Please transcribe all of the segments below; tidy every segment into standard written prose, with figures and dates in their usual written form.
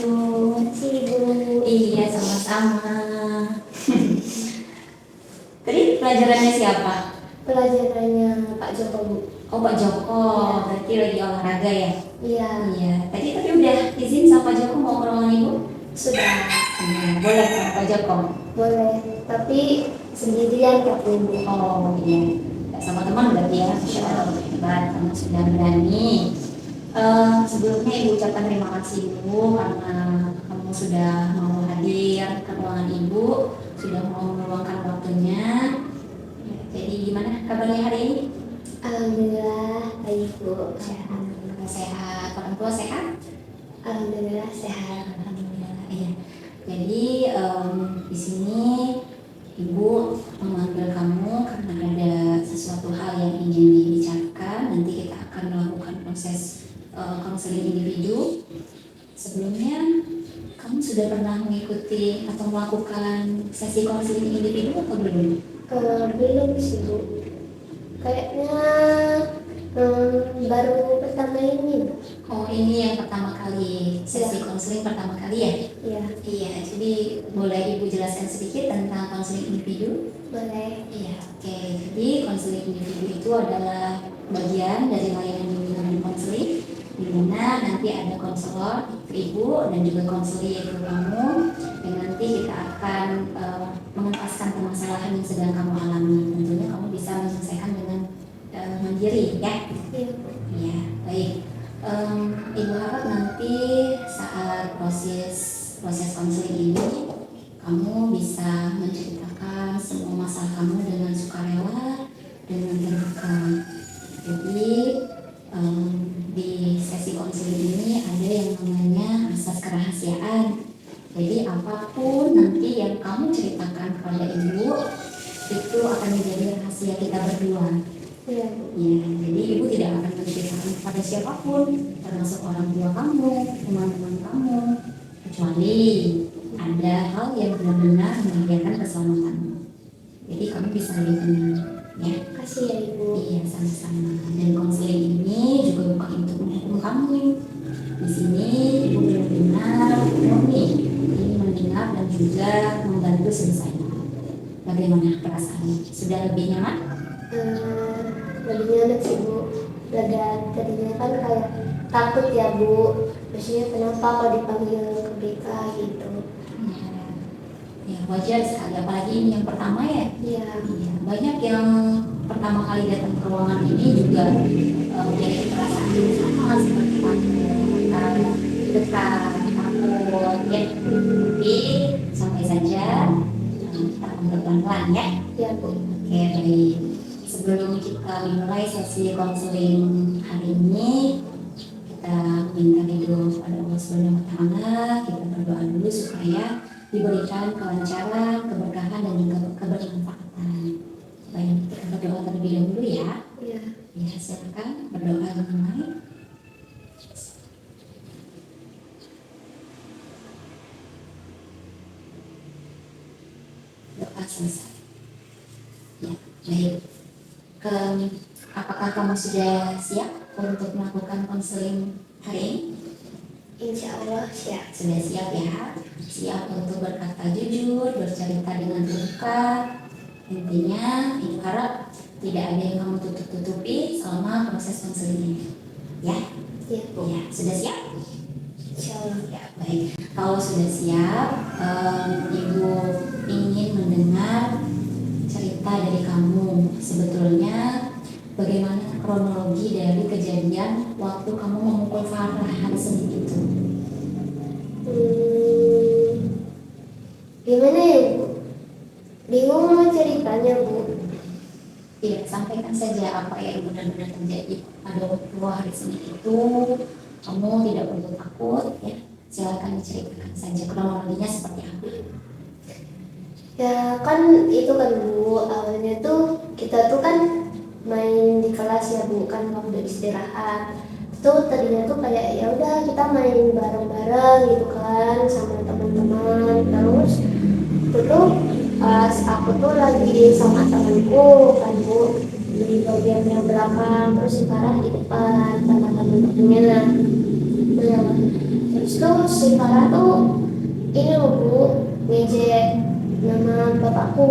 Makasih Ibu. Iya, sama-sama. Tadi pelajarannya siapa? Pelajarannya Pak Joko Bu. Oh, Pak Joko. Iya. Berarti lagi olahraga ya? Iya. Iya. Tadi udah izin sama Pak Joko mau ke ruangan Ibu? Sudah. Boleh sama Pak Joko? Boleh. Tapi sendirian Kak Ibu. Oh iya. Sama teman berarti ya? Masya Allah, hebat. Kamu sudah berani. Sebelumnya Ibu ucapkan terima kasih dulu karena kamu sudah mau hadir ke ruangan Ibu, sudah mau meluangkan waktunya. Ya, jadi gimana kabarnya hari ini? Alhamdulillah baik Bu. Alhamdulillah sehat. Orang tua sehat? Alhamdulillah sehat. Alhamdulillah. Iya. Jadi di sini Ibu memanggil kamu karena ada sesuatu hal yang ingin dibicarakan. Nanti kita akan melakukan proses konseling individu. Sebelumnya, kamu sudah pernah mengikuti atau melakukan sesi konseling individu atau belum? Belum sih Bu. Kayaknya baru pertama ini Bu. Oh, ini yang pertama kali, sesi konseling pertama kali ya? Iya. Iya, jadi boleh Ibu jelaskan sedikit tentang konseling individu? Boleh. Iya, oke. Jadi konseling individu itu adalah bagian dari layanan bimbingan konseling di mana nanti ada konselor Ibu dan juga konseling yaitu kamu, dan nanti kita akan mengentaskan permasalahan yang sedang kamu alami. Tentunya kamu bisa menyelesaikan dengan mandiri ya. Iya Bu. Iya, baik. Ibu harap nanti saat proses konseling ini kamu bisa menceritakan semua masalah kamu dengan sukarela, dengan terbuka. Jadi di sesi konseling ini ada yang namanya asas kerahasiaan. Jadi apapun nanti yang kamu ceritakan kepada Ibu itu akan menjadi rahasia kita berdua. Iya Bu. Ya, jadi Ibu tidak akan menceritakan kepada siapapun, termasuk orang tua kamu, teman-teman kamu, kecuali ada hal yang benar-benar membahayakan keselamatanmu. Jadi kamu bisa lebih tenang, ya. Makasih ya Ibu. Iya, sama-sama. Dan konseling ini juga bukan untuk menghukum kamu. Di sini Ibu benar-benar murni ini mendengar dan juga membantu selesainya. Bagaimana perasaannya? Sudah lebih nyaman? Lebih nyaman sih Bu. Tadinya kan kayak takut ya Bu. Maksudnya kenapa kalau dipanggil ke BK gitu. Ya, wajar sekali, apalagi ini yang pertama ya. Iya. Iya, banyak yang pertama kali datang ke ruangan ini juga memiliki perasaan yang sama seperti aku, dekat, takut, ya. Tapi sampai saja kita ambil pelan-pelan ya. Iya Bu. Oke, baik. Sebelum kita memulai sesi konseling hari ini, kita minta ridho pada Allah Subhanahu wa Ta'ala. Kita berdoa dulu supaya diberikan kelancaran, keberkahan dan juga kebermanfaatan. Baik, kita berdoa terlebih dahulu ya. Iya. Ya, silakan berdoa dimulai. Doa selesai. Ya, baik. Apakah kamu sudah siap untuk melakukan konseling hari ini? Insya Allah siap. Sudah siap ya? Siap untuk berkata jujur, bercerita dengan terbuka. Intinya, Ibu harap tidak ada yang kamu tutup-tutupi selama proses konseling ini. Ya? Iya Bu. Ya, sudah siap? Insya Allah. Ya, baik. Kalau sudah siap, Ibu ingin mendengar cerita dari kamu. Sebetulnya, bagaimana kronologi dari kejadian waktu kamu memukul Farah hari Senin itu? Gimana ya Bu? Bingung mau ceritanya Bu. Iya, sampaikan saja apa yang benar-benar terjadi pada waktu hari Senin itu. Kamu tidak perlu takut, ya. Silakan diceritakan saja kronologinya seperti apa. Ya kan itu kan Bu, awalnya tuh kita tuh kan main di kelas ya Bu, kan waktu istirahat. Tuh tadinya tuh kayak ya udah kita main bareng-bareng gitu kan sama teman-teman. Terus itu tuh pas aku tuh lagi sama temanku kan Bu di bagian yang belakang, terus si Farah di depan sama teman-temannya. Nah, Habis itu si Farah tuh ini loh Bu, ngejek nama bapakku.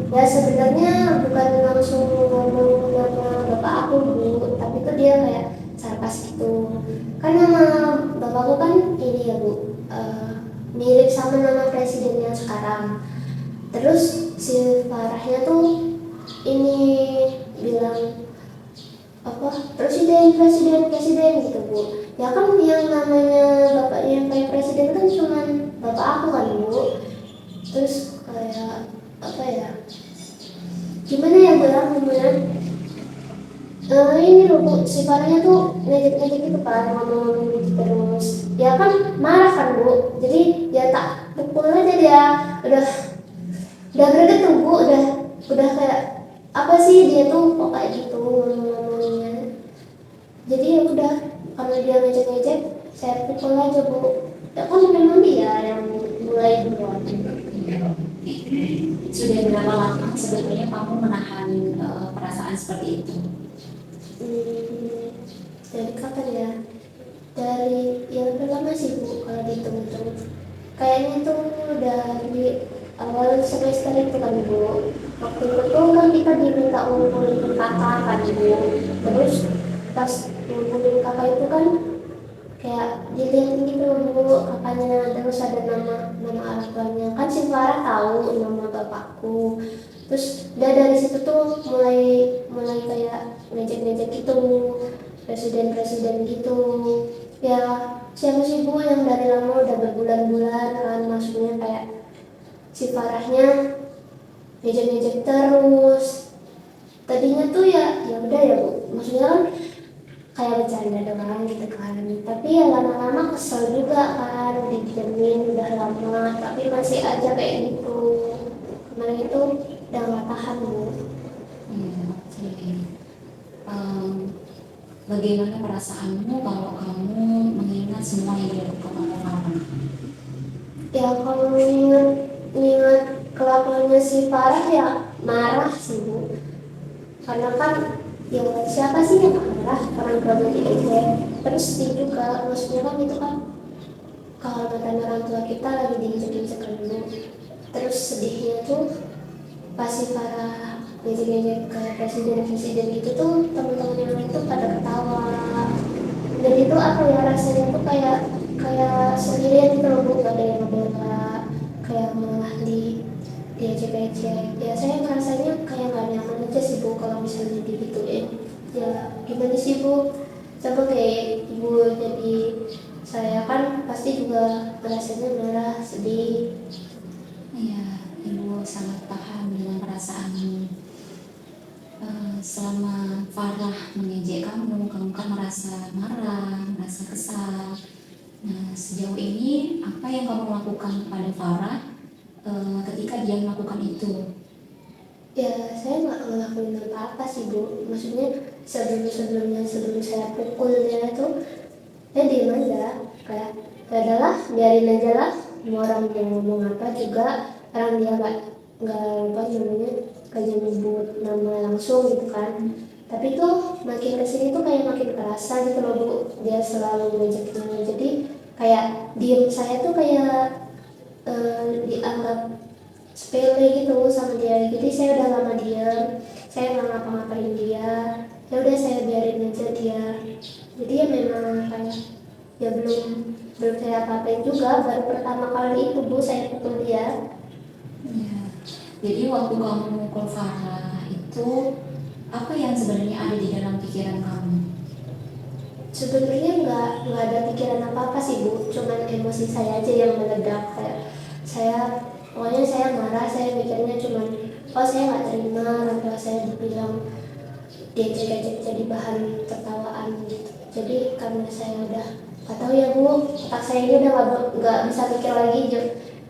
Ya sebenarnya bukan langsung ngomong nama bapak aku Bu, tapi tuh dia kayak sarkas gitu. Kan nama bapakku kan ini ya Bu, mirip sama nama presiden yang sekarang. Terus si Farahnya tuh ini bilang apa presiden gitu Bu. Ya kan yang namanya bapak yang kayak presiden kan cuman bapak aku kan Bu. Terus kayak apa ya, gimana ya bilang ngomongnya, ini loh Bu, si Farahnya tuh ngejek-ngejek gitu kan, ngomong gitu terus. Ya kan marah kan Bu, jadi ya tak pukul aja dia. Udah greget tuh Bu, udah kayak apa sih dia tuh kok kayak gitu ngomong-ngomongnya. Jadi ya udah, kalau dia ngejek-ngejek saya pukul aja Bu. Ya kan memang dia yang mulai duluan. Sudah berapa lama sebetulnya kamu menahan perasaan seperti itu? Dari kapan ya? Dari yang pertama sih Bu, kalau dihitung-hitung kayaknya tuh dari awal semester itu kan Bu. Waktu itu kan kita diminta ngumpulin kakak kan Bu. Terus pas ngumpulin kakak itu kan kayak dilihatin gitu Bu kakaknya, terus ada nama orang tuanya kan. Si Farah tahu nama bapakku. Terus udah dari situ tuh mulai kayak ngejek-ngejek gitu, presiden gitu. Ya siapa sih Bu yang dari lama udah berbulan-bulan kan maksudnya kayak si Farahnya ngejek-ngejek terus. Tadinya tuh ya udah ya Bu, maksudnya kan kayak bercanda doang gitu kan, tapi ya lama-lama kesel juga kan, dijamin udah lama tapi masih aja kayak gitu. Kemarin itu udah gak tahan Bu. Jadi, bagaimana perasaanmu kalau kamu mengingat semua yang dilakukan oleh kamu? Ya kalau ingat kelakuannya si Farah ya marah sih Bu, karena kan ya siapa sih yang marah orang tuanya diejek. Terus sedih juga, maksudnya kan itu kan kehormatan orang tua kita lagi diinjek-injek dulu. Terus sedihnya tuh pas si Farah ngejek-ngejek kayak presiden gitu tuh temen-temen yang lain tuh pada ketawa. Dan itu apa ya, rasanya tuh kayak sendirian gitu loh Bu, gak ada yang ngebela, kayak malah diejek-ejek. Ya saya ngerasanya kayak gak nyaman aja sih Bu kalau misalnya digituin. Ya gimana sih Bu, coba kayak Ibu jadi saya kan pasti juga rasanya marah, sedih. Iya, Ibu sangat paham dengan perasaanmu. Selama Farah mengejek kamu kan merasa marah, merasa kesal. Nah, sejauh ini apa yang kamu lakukan kepada Farah ketika dia melakukan itu? Ya saya nggak ngelakuin apa-apa sih Bu, maksudnya sebelum saya pukul dia tuh saya diem aja, kayak ya adalah biarin aja lah, mau orang mau ngomong apa juga, orang dia nggak apa namanya kayak nyebut nama langsung gitu kan. Tapi tuh makin kesini tuh kayak makin kerasa gitu loh Bu, dia selalu ngejekin. Jadi kayak diem saya tuh kayak dianggap sepele gitu sama dia. Jadi saya udah lama diam, saya nggak ngapa-ngapain dia, ya udah saya biarin aja dia. Jadi ya memang kayak ya belum saya apa-apain juga, baru pertama kali itu Bu saya pukul dia. Ya. Jadi waktu kamu mukul Farah itu apa yang sebenarnya ada di dalam pikiran kamu? Sebenarnya nggak ada pikiran apa-apa sih Bu, cuman emosi saya aja yang meledak. Kayak pokoknya saya marah, saya mikirnya cuman oh saya nggak terima orang tua saya dibilang diejek-ejek jadi bahan tertawaan gitu. Jadi karena saya udah nggak tahu ya Bu, otak saya ini udah nggak bisa mikir lagi.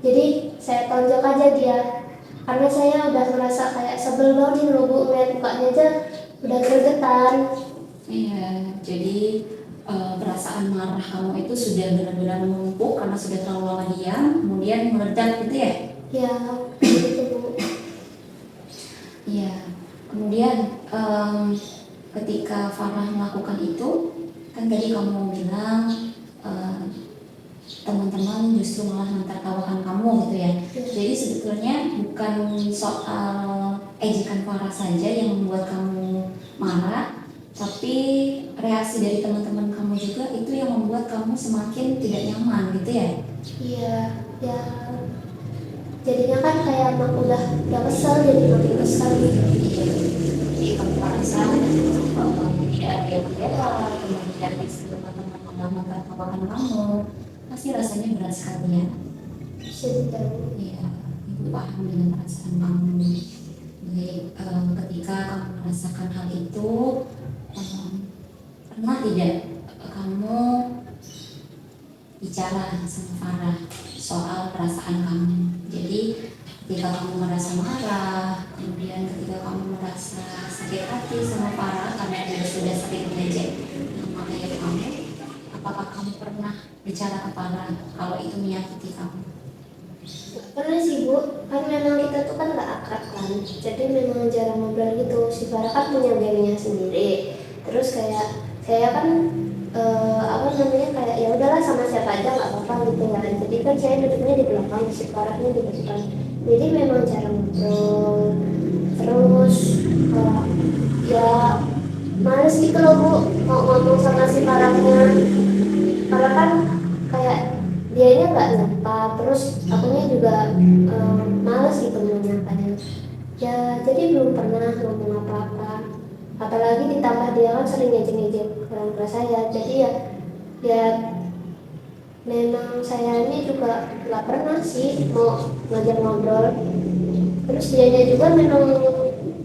Jadi saya tonjok aja dia, karena saya udah merasa kayak sebel banget loh Bu, ngeliat mukanya aja udah gregetan. Iya, jadi perasaan marah kamu itu sudah benar-benar menumpuk karena sudah terlalu lama diam, kemudian meledak gitu ya? Ya gitu Bu. Iya, kemudian ketika Farah melakukan itu, kan tadi kamu bilang teman-teman justru malah mentertawakan kamu gitu ya. Jadi sebetulnya bukan soal ejekan Farah saja yang membuat kamu marah, tapi reaksi dari teman-teman kamu juga itu yang membuat kamu semakin tidak nyaman gitu ya. Iya, ya jadinya kan kayak emang udah kesel, jadi makin kesel gitu. Jadi kamu merasa tidak ada yang bela, kemudian teman-teman malah mentertawakan kamu, pasti rasanya berat sekali ya. Sedih. Iya, ibu paham dengan perasaan kamu. Baik, ketika kamu merasakan hal itu, pernah tidak kamu bicara sama Farah soal perasaan kamu? Jadi ketika kamu merasa marah, kemudian ketika kamu merasa sakit hati sama Farah karena dia sudah sering mengejek nama ayah kamu, apakah kamu pernah bicara ke Farah kalau itu menyakiti kamu? Pernah sih Bu, kan memang kita tuh kan gak akrab kan, jadi memang jarang ngobrol gitu. Si Farah kan punya gengnya sendiri, terus kayak saya kan apa namanya kayak ya udahlah sama siapa aja nggak apa-apa gitu kan. Jadi kan saya duduknya di belakang, si Farahnya di depan, jadi memang jarang ngobrol. Terus ya males gitu loh Bu mau ngomong sama si Farahnya, karena kan kayak dianya nggak nyapa, terus akunya juga males gitu mau nyapanya. Ya jadi belum pernah ngomong apa-apa, apalagi ditambah dia kan sering ngejek-ngejek orang tua saya, jadi ya memang saya ini juga nggak pernah sih mau ngajak ngobrol. Terus dianya juga memang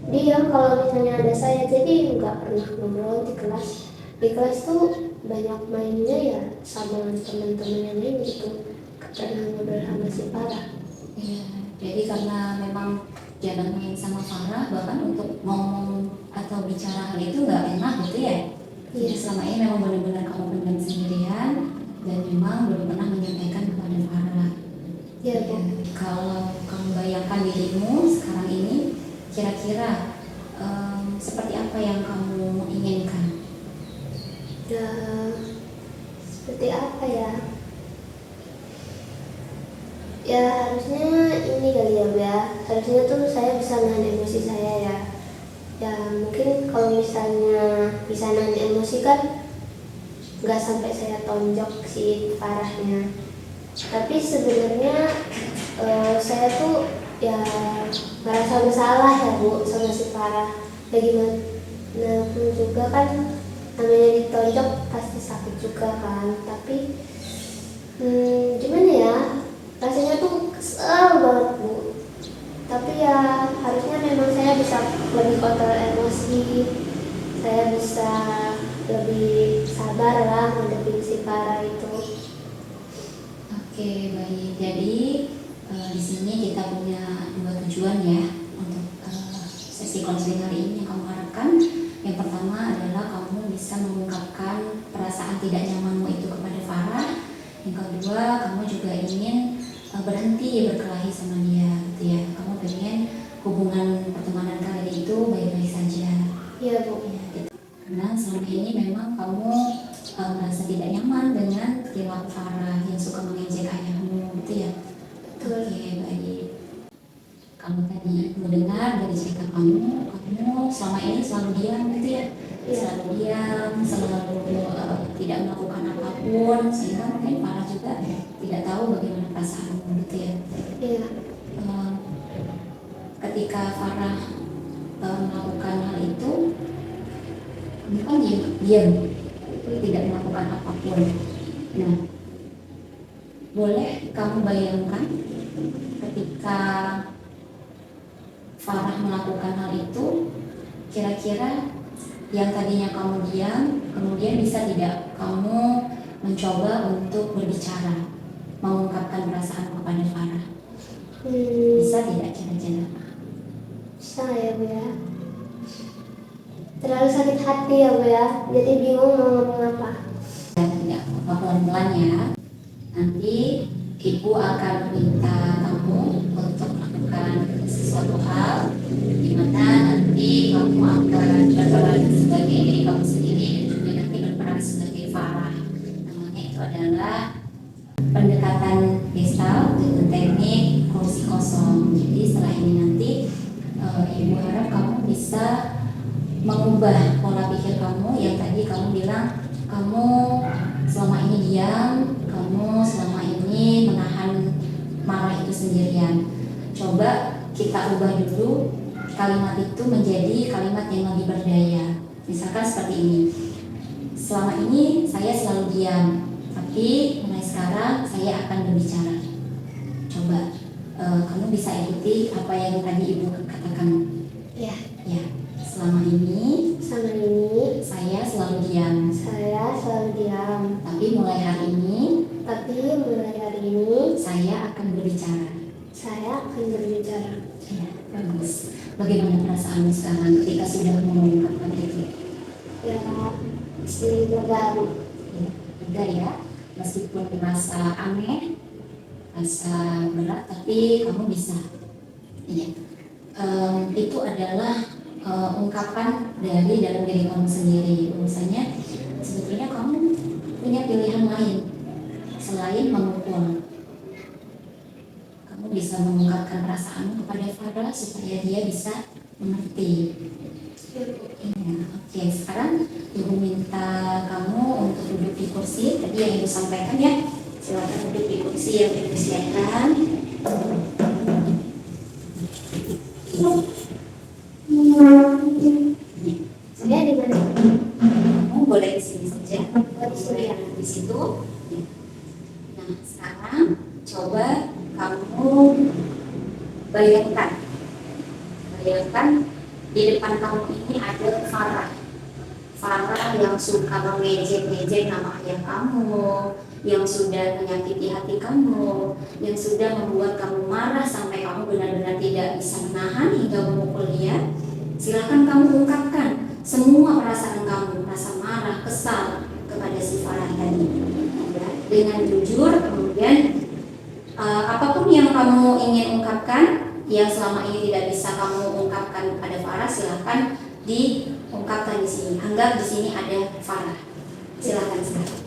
diam kalau misalnya ada saya, jadi nggak pernah ngobrol di kelas. Di kelas tuh banyak mainnya ya sama teman-teman yang lain gitu, nggak pernah ngobrol sama si Farah. Iya, jadi karena memang jarang main sama Farah, bahkan untuk ngomong atau bicara hal itu nggak enak gitu ya. Jadi selama ini memang benar-benar kamu pendam sendirian dan memang belum pernah menyampaikan kepada Farah. Ya Bu. Kalau kamu bayangkan dirimu sekarang ini, kira-kira seperti apa yang kamu inginkan? Ya seperti apa ya? Ya harusnya ini kali ya Bu ya, harusnya tuh saya bisa nahan emosi saya ya. Ya mungkin kalau misalnya bisa nahan emosi kan nggak sampai saya tonjok si Farahnya. Tapi sebenarnya saya tuh ya merasa bersalah ya Bu sama si Farah. Ya gimana pun juga kan namanya ditonjok pasti sakit juga kan. Tapi gimana ya, rasanya tuh kesel banget Bu. Tapi ya harusnya memang saya bisa lebih kontrol emosi, saya bisa lebih sabar lah menghadapi si Farah itu. Oke, baik. Jadi di sini kita punya dua tujuan ya untuk sesi konseling hari ini yang kamu harapkan. Yang pertama adalah kamu bisa mengungkapkan perasaan tidak nyamanmu itu kepada Farah. Yang kedua, kamu juga ingin berhenti berkelahi sama dia, gitu ya. Kamu pengen hubungan pertemanan kalian itu baik-baik saja. Iya Bu. Ya, gitu. Karena selama ini memang kamu merasa tidak nyaman dengan perilaku Farah yang suka mengejek ayahmu, gitu ya. Oke, baik. Kamu tadi mendengar dari cerita kamu selama ini selalu diam gitu ya. Selalu diam, selalu tidak melakukan apapun, sehingga mungkin Farah juga tidak tahu bagaimana perasaanmu gitu ya. Iya. Ketika Farah melakukan hal itu, kamu kan diam, tidak melakukan apapun. Nah, boleh kamu bayangkan ketika Farah melakukan hal itu, kira-kira yang tadinya kamu diam, kemudian bisa tidak kamu mencoba untuk berbicara, mengungkapkan perasaan kepada Farah? Bisa tidak kira-kira? Bisa ya Bu ya. Terlalu sakit hati ya Bu ya, jadi bingung mau ngomong apa. Tidak, pelan-pelan ya. Nanti ibu akan minta kamu untuk melakukan sesuatu hal di mana nanti kamu akan berperan sebagai diri kamu sendiri dan juga nanti berperan sebagai Farah. Namanya itu adalah pembuatan gestal dengan teknik kursi kosong. Jadi setelah ini nanti Ibu harap kamu bisa mengubah pola pikir kamu yang tadi kamu bilang kamu selama ini diam, kamu selama ini menahan marah itu sendirian. Coba kita ubah dulu kalimat itu menjadi kalimat yang lebih berdaya. Misalkan seperti ini, selama ini saya selalu diam, tapi mulai sekarang saya akan berbicara. Coba kamu bisa ikuti apa yang tadi Ibu katakan. Ya. Ya, selama ini Saya selalu diam, selalu diam. tapi mulai hari ini saya akan berbicara. Ya, bagus. Bagaimana perasaanmu sekarang ketika sudah mengungkapkan itu? Ya, istri lega. Ya, lega ya, meskipun merasa aneh, rasa berat, tapi kamu bisa. Ya. Itu adalah ungkapan dari dalam diri kamu sendiri. Misalnya, sebetulnya kamu punya pilihan lain selain memukul. Kamu bisa mengungkapkan perasaanmu kepada Farah supaya dia bisa mengerti. Ya, oke. Sekarang Ibu minta kamu untuk duduk di kursi tadi yang Ibu sampaikan ya. Silakan duduk di kursi yang Ibu siapkan. Saya di mana? Kamu boleh di sini saja. Boleh di situ. Nah, sekarang coba kamu bayangkan di depan kamu ini ada Farah yang suka mengejek-ngejek nama ayah kamu, yang sudah menyakiti hati kamu, yang sudah membuat kamu marah sampai kamu benar-benar tidak bisa menahan hingga memukul dia. Silakan kamu ungkapkan semua perasaan kamu, rasa marah, kesal kepada si Farah tadi, ya, dengan jujur. Kemudian apapun yang kamu ingin ungkapkan yang selama ini tidak bisa kamu ungkapkan kepada Farah, silakan diungkapkan di sini. Anggap di sini ada Farah. Silakan sekarang.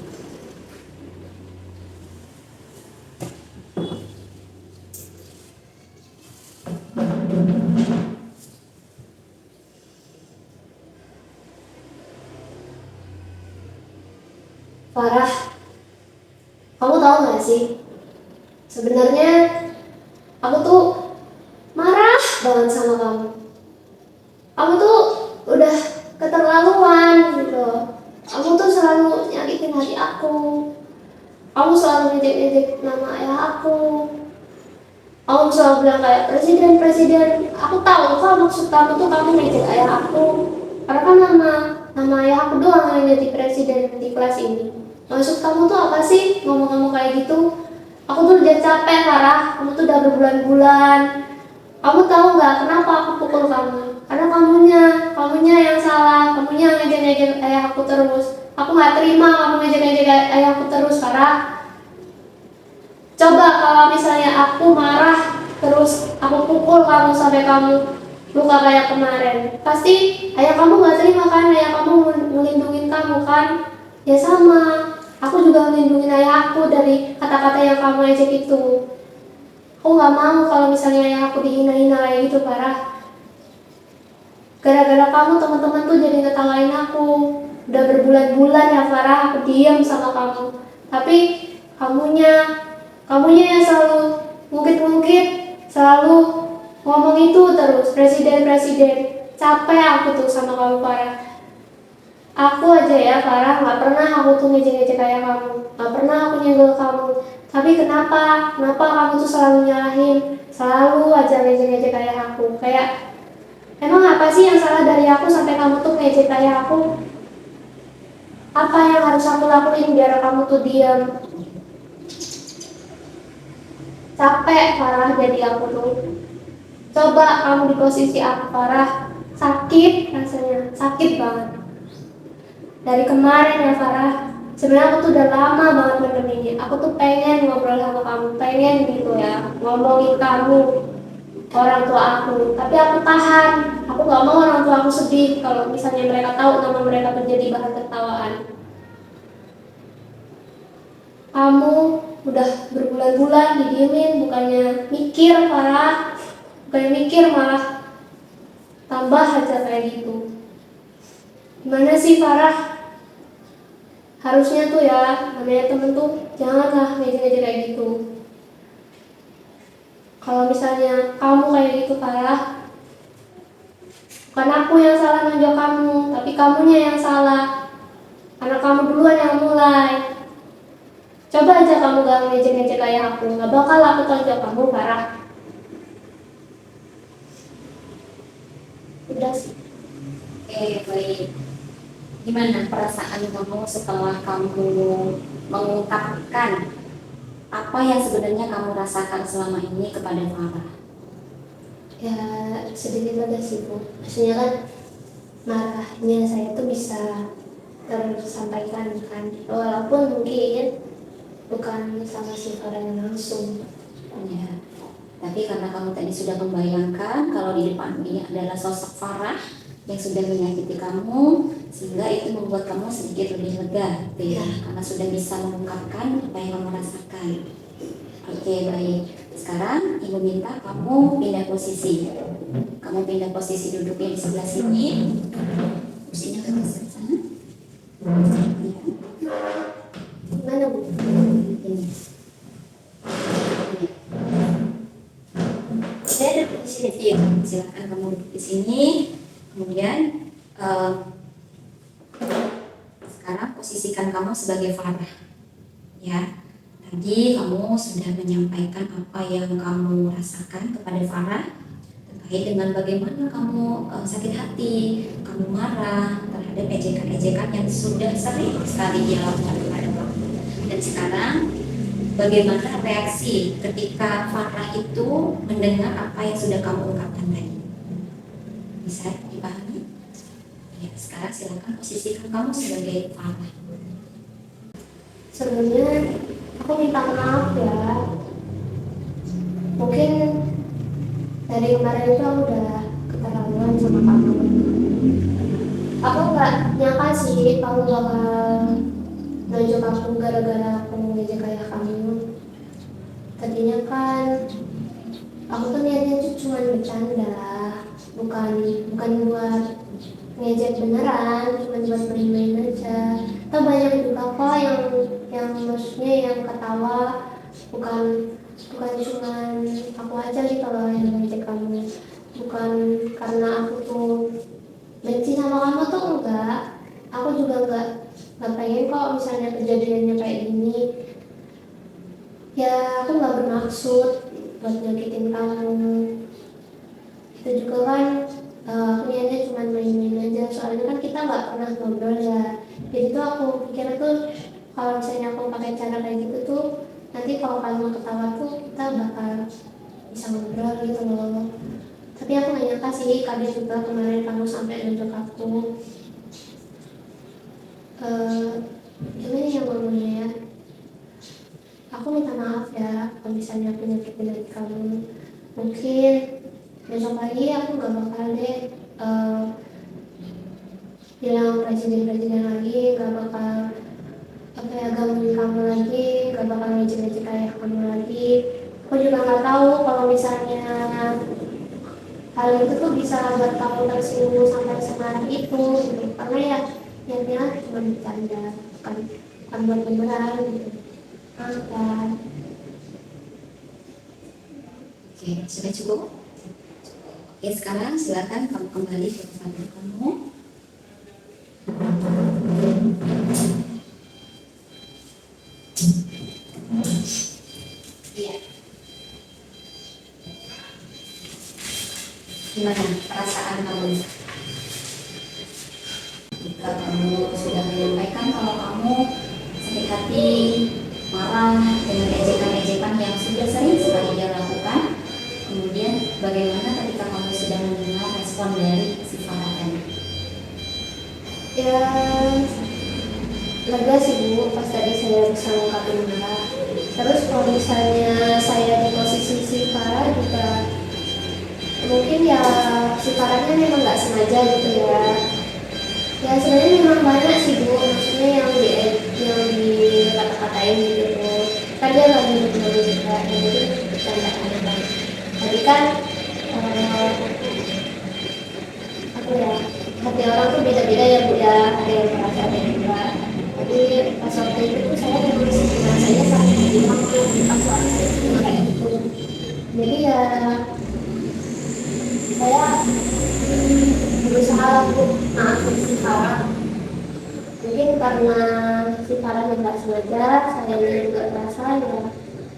Farah, kamu tahu nggak sih? Sebenarnya aku tuh marah banget sama kamu. Kamu tuh udah keterlaluan gitu. Kamu tuh selalu nyakitin hati aku. Kamu selalu ngejek-ngejek nama ayah aku. Kamu selalu bilang kayak presiden. Aku tahu kalau maksud kamu tuh kamu ngejek ayah aku. Karena kan nama ayah aku doang yang jadi presiden di kelas ini. Maksud kamu tuh apa sih ngomong-ngomong kayak gitu? Aku tuh udah capek, Farah. Kamu tuh udah berbulan-bulan. Kamu tahu nggak kenapa aku pukul kamu? Karena kamunya yang salah. Kamunya yang ngejek-ngejek ayah aku terus. Aku nggak terima kamu ngejek-ngejek ayah aku terus, Farah. Coba kalau misalnya aku marah terus aku pukul kamu sampai kamu luka kayak kemarin, pasti ayah kamu nggak terima kan? Ayah kamu melindungi kamu kan? Ya sama, aku juga melindungi ayah aku dari kata-kata yang kamu ejek itu. Aku nggak mau kalau misalnya ayah aku dihina-hina kayak gitu, Farah. Gara-gara kamu teman-teman tuh jadi ngetawain aku. Udah berbulan-bulan ya Farah, aku diam sama kamu. Tapi kamunya yang selalu ngungkit-ngungkit, selalu ngomong itu terus, presiden. Capek aku tuh sama kamu, Farah. Aku aja ya, Farah, gak pernah aku tuh ngejek-ngejek kayak kamu. Gak pernah aku nyenggol kamu. Tapi kenapa kamu tuh selalu nyalahin, selalu aja ngejek-ngejek kayak aku. Kayak, emang apa sih yang salah dari aku sampai kamu tuh ngejek kayak aku? Apa yang harus aku lakuin biar kamu tuh diam? Capek, Farah, jadi aku tuh. Coba kamu di posisi aku, Farah. Sakit rasanya, sakit banget. Dari kemarin ya, Farah. Sebenarnya aku tuh udah lama banget mendem ini. Aku tuh pengen ngobrol sama kamu, pengen gitu ya, ngomongin kamu, orang tua aku. Tapi aku tahan. Aku gak mau orang tua aku sedih kalau misalnya mereka tahu nama mereka menjadi bahan tertawaan. Kamu udah berbulan-bulan didiemin, bukannya mikir malah tambah aja kayak gitu. Gimana sih Farah? Harusnya tuh ya, namanya temen tuh janganlah ngejek-ngejek kayak gitu. Kalau misalnya kamu kayak gitu Farah, bukan aku yang salah nonjok kamu, tapi kamunya yang salah. Karena kamu duluan yang mulai. Coba aja kamu gak ngejek-ngejek kayak aku, gak bakal aku tonjok kamu Farah. Udah sih. Oke, baik. Gimana perasaan kamu setelah kamu mengungkapkan apa yang sebenarnya kamu rasakan selama ini kepada Farah? Ya sedikit aja sih Bu. Maksudnya kan marahnya saya tuh bisa tersampaikan kan, walaupun mungkin bukan sama si Farah yang langsung. Ya, tapi karena kamu tadi sudah membayangkan kalau di depan ini adalah sosok Farah yang sudah menyakiti kamu, sehingga itu membuat kamu sedikit lebih lega, gitu ya, karena sudah bisa mengungkapkan apa yang kamu rasakan. Oke, baik. Sekarang Ibu minta kamu pindah posisi. Kamu pindah posisi duduknya di sebelah sini. Kursinya ke sana. Gimana Bu? Ini. Saya duduk di sini. Iya, silakan kamu duduk di sini. Kemudian sekarang posisikan kamu sebagai Farah. Ya, tadi kamu sudah menyampaikan apa yang kamu rasakan kepada Farah terkait dengan bagaimana kamu sakit hati, kamu marah terhadap ejekan-ejekan yang sudah sering sekali dia lakukan kepada kamu. Dan sekarang bagaimana reaksi ketika Farah itu mendengar apa yang sudah kamu ungkapkan tadi? Bisa dipahami? Ya, sekarang silakan posisikan kamu sebagai Farah. Sebenarnya aku minta maaf ya. Mungkin dari kemarin itu aku udah keterlaluan sama kamu. Aku nggak nyangka sih kamu bakal nonjok aku gara-gara aku ngejek kayak kamu. Tadinya kan aku tuh niatnya tuh cuma bercanda, bukan buat ngejek beneran, cuma buat main-main aja. Atau banyak juga kok yang maksudnya yang ketawa, bukan cuma aku aja sih kalau yang ngejek kamu. Bukan karena aku tuh benci sama kamu tuh enggak. Aku juga enggak pengen kok misalnya kejadiannya kayak gini. Ya aku nggak bermaksud buat nyakitin kamu. Itu juga kan aku niatnya cuma main-main aja, soalnya kan kita nggak pernah ngobrol ya. Jadi tuh aku pikir tuh kalau misalnya aku pakai cara kayak gitu tuh nanti kalau kamu ketawa tuh kita bakal bisa ngobrol gitu loh. Tapi aku nggak nyangka sih, kaget juga kemarin kamu sampai nunjuk aku. Gimana ya ngomongnya ya? Aku minta maaf ya kalau misalnya aku nyakitin hati kamu. Mungkin besok lagi aku nggak bakal deh bilang presiden lagi, nggak bakal apa ya gangguin kamu lagi, nggak bakal ngejek-ngejek kayak kamu lagi. Aku juga nggak tahu kalau misalnya hal itu tuh bisa buat kamu tersinggung sampai semarah itu gitu. Karena ya niatnya cuma bercanda, bukan buat beneran gitu. Maaf. Oke, sudah cukup? Oke, sekarang silakan kamu kembali ke tempat kamu. Iya. Gimana perasaan kamu jika kamu sudah menyampaikan kalau kamu sakit hati, marah dengan ejekan-ejekan yang sudah sering sekali dia lakukan? Kemudian bagaimana ketika kamu sudah mendengar respon dari si Farah tadi? Ya lega sih Bu pas tadi saya bisa ngungkapin marah. Terus kalau misalnya saya di posisi si Farah juga mungkin ya si Farahnya memang nggak sengaja gitu ya. Ya sebenarnya memang banyak sih Bu, maksudnya yang di kata-katain gitu. kan dia lagi berbeda juga, jadi bercandaan kan. Jadi kan apa ya, hati orang tuh beda-beda ya Bu ya, ada yang merasa ada yang enggak. Jadi pas waktu itu tuh saya menulis dengan saya sangat bilang pas waktu itu kayak gitu. Jadi ya saya berusaha untuk maafin si Farah. Mungkin karena si Farah yang nggak sengaja, saya juga merasa ya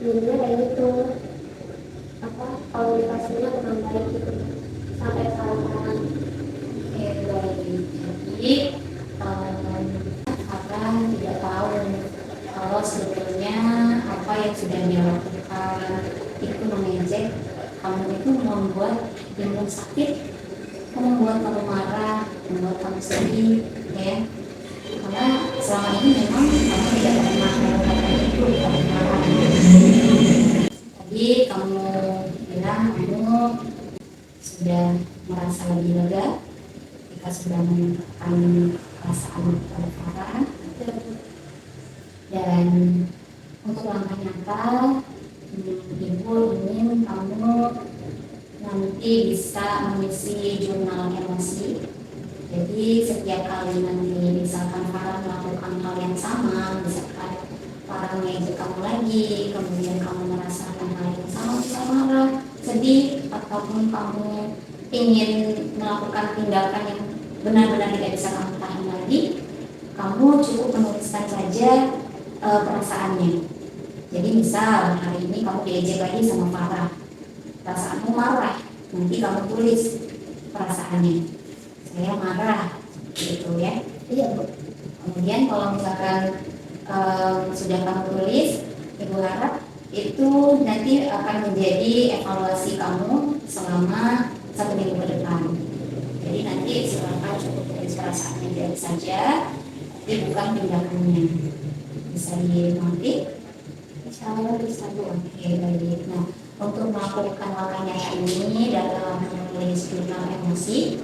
dirinya kayak gitu. Apa komunikasinya kurang baik gitu sampai sekarang. Oke, baik. Jadi akan tidak tahu kalau sebetulnya apa yang sudah dia lakukan itu mengejek kamu, itu membuat kamu sakit, membuat kamu marah, membuat kamu sedih, ya. Karena selama ini memang kamu tidak pernah melakukan itu, kamu marah. Tadi kamu bilang kamu sudah merasa lebih lega ketika sudah menyatakan perasaan kepada Farah. Dan untuk langkah nyata, Ibu ingin kamu nanti bisa mengisi jurnal emosi. Jadi setiap kali nanti misalkan Farah melakukan hal yang sama, misalkan Farah ngejek kamu lagi, kemudian kamu merasakan hal yang sama, bisa marah, sedih, ataupun kamu ingin melakukan tindakan yang benar-benar tidak bisa kamu tahan lagi, kamu cukup menuliskan saja perasaannya. Jadi misal hari ini kamu diejek lagi sama Farah, perasaanmu marah, nanti kamu tulis perasaannya, saya marah, gitu ya. Iya Bu. Kemudian kalau misalkan sudah kamu tulis, Ibu harap itu nanti akan menjadi evaluasi kamu selama 1 minggu ke depan. Jadi nanti silakan cukup tulis perasaannya dari saja, tapi bukan tindakannya. Bisa dimengerti? Insya Allah bisa Bu. Oke, baik. Nah, untuk melakukan langkah nyata ini dalam menulis jurnal emosi,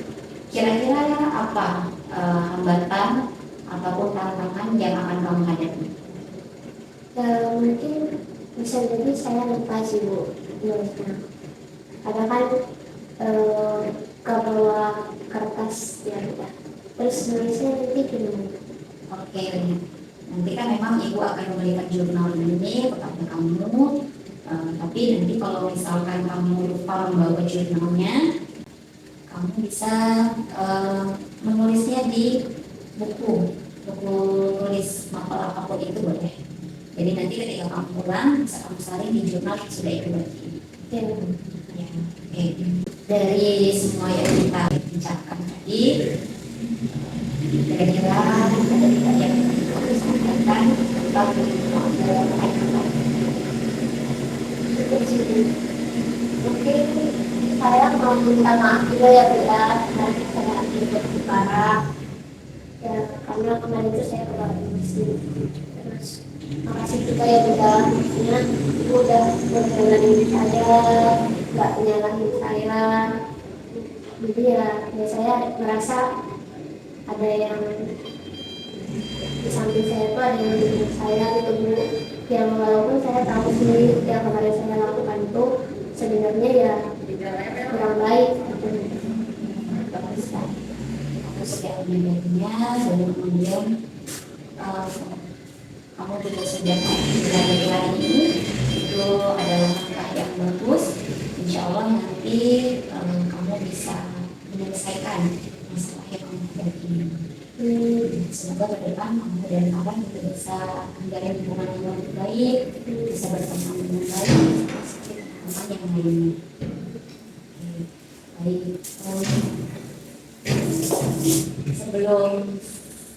kira-kira apa hambatan ataupun tantangan yang akan kamu hadapi? Mungkin bisa jadi saya lupa sih Bu nulisnya. Karena kan kebawa kertas ya udah. Terus nulisnya nanti gimana? Oke, nanti kan memang Ibu akan memberikan jurnal ini kepada kamu, tapi nanti kalau misalkan kamu lupa membawa jurnalnya, kamu bisa menulisnya di buku tulis novel apapun itu boleh. Jadi nanti ketika kamu pulang bisa kamu salin di jurnal yang sudah Ibu bagi. Ya. Ya, oke. Dari semua yang kita bicarakan tadi, kira-kira ada tidak yang kamu sampaikan atau Mungkin saya mau minta maaf juga ya Bu ya, nanti saya ikut di Farah. Ya karena kemarin itu saya terlalu emosi. Terus makasih juga ya Bu ya, maksudnya Ibu udah menjalani saya, nggak menyalahin saya. Jadi ya saya merasa ada yang di samping saya itu ada yang mendukung saya gitu Bu. Yang walaupun saya tahu sih yang kemarin saya lakukan itu sebenarnya ya kurang baik gitu. setiap medianya, dan kemudian kamu juga sudah belajar ini, itu adalah langkah yang bagus. Insya Allah nanti kamu bisa menyelesaikan masalah yang kamu hadapi ini. Semoga ke depan kamu dan kawan juga bisa menjalin hubungan yang lebih baik, bisa berteman dengan baik, seperti teman yang lainnya. Baik. Sebelum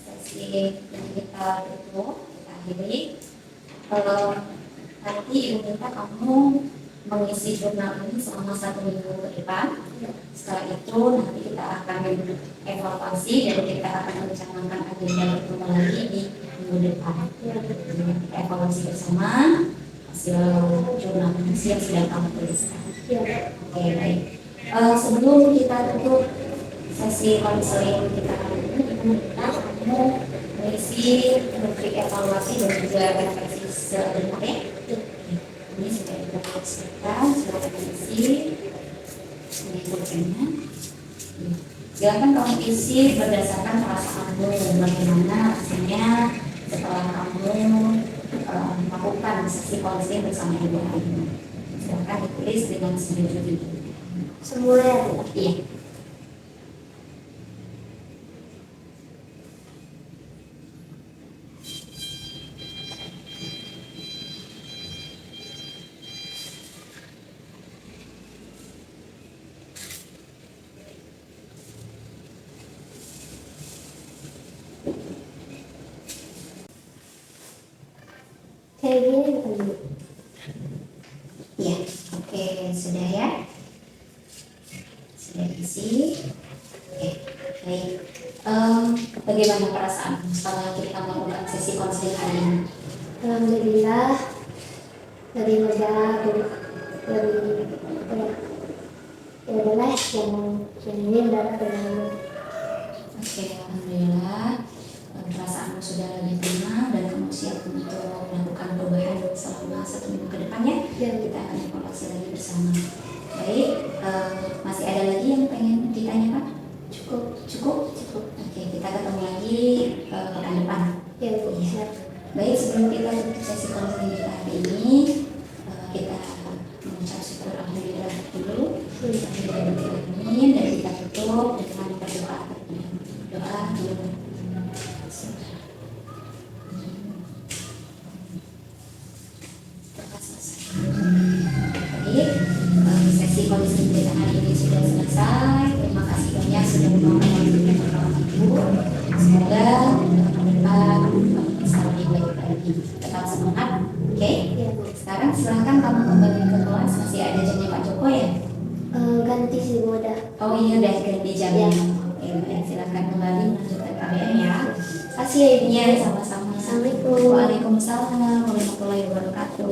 sesi yang kita tutup, kita akhiri, nanti Ibu minta kamu mengisi jurnal ini selama 1 minggu ke depan. Setelah itu nanti kita akan evaluasi dan kita akan merencanakan agenda bertemu lagi di minggu depan. Kita evaluasi bersama hasil jurnal emosi yang sudah kamu tuliskan. Oke, baik. Sebelum kita tutup sesi konseling kita hari ini, Ibu minta kamu mengisi rubrik evaluasi dan juga refleksi sebenarnya. silakan sudah isi ini pulpennya. Silakan kamu isi berdasarkan perasaanmu, bagaimana rasanya setelah kamu melakukan sesi konseling bersama ibu kamu. Silakan ditulis dengan sendiri. Semua ya Bu? Iya. Kayak gini bukan Bu? Iya, oke, sudah ya. Sudah isi. Oke, baik. Bagaimana perasaan setelah kita melakukan sesi konseling hari ini? Alhamdulillah lebih lega, lebih apa ya, ya udahlah yang ini udah berlalu. Oke, alhamdulillah. Perasaanmu sudah lebih tenang dan kamu siap untuk melakukan perubahan selama 1 minggu ke depannya. Ya. Kita akan evaluasi lagi bersama. Baik, masih ada lagi yang pengen ditanyakan? Cukup. Cukup. Oke, kita ketemu lagi pekan depan. Ya Bu, Iya. siap. Baik, sebelum kita tutup sesi konseling kita hari ini, kita mengucap syukur alhamdulillah dulu. Amin, dan kita tutup dengan berdoa. Doa dulu. Baik, sesi konseling kita hari ini sudah selesai. Terima kasih banyak sudah meluangkan waktunya bersama Ibu. Semoga depan bisa lebih baik lagi. Tetap semangat, oke? Ya Bu. Sekarang silahkan kamu kembali ke kelas. Masih ada jamnya Pak Joko ya? Ganti sih Bu udah. Oh iya, udah ganti jamnya. Ya. Oke, baik. Silahkan kembali melanjutkan KBM ya. Kasih ya Ibu. Iya, sama-sama. Assalamualaikum. Waalaikumsalam warahmatullahi wabarakatuh.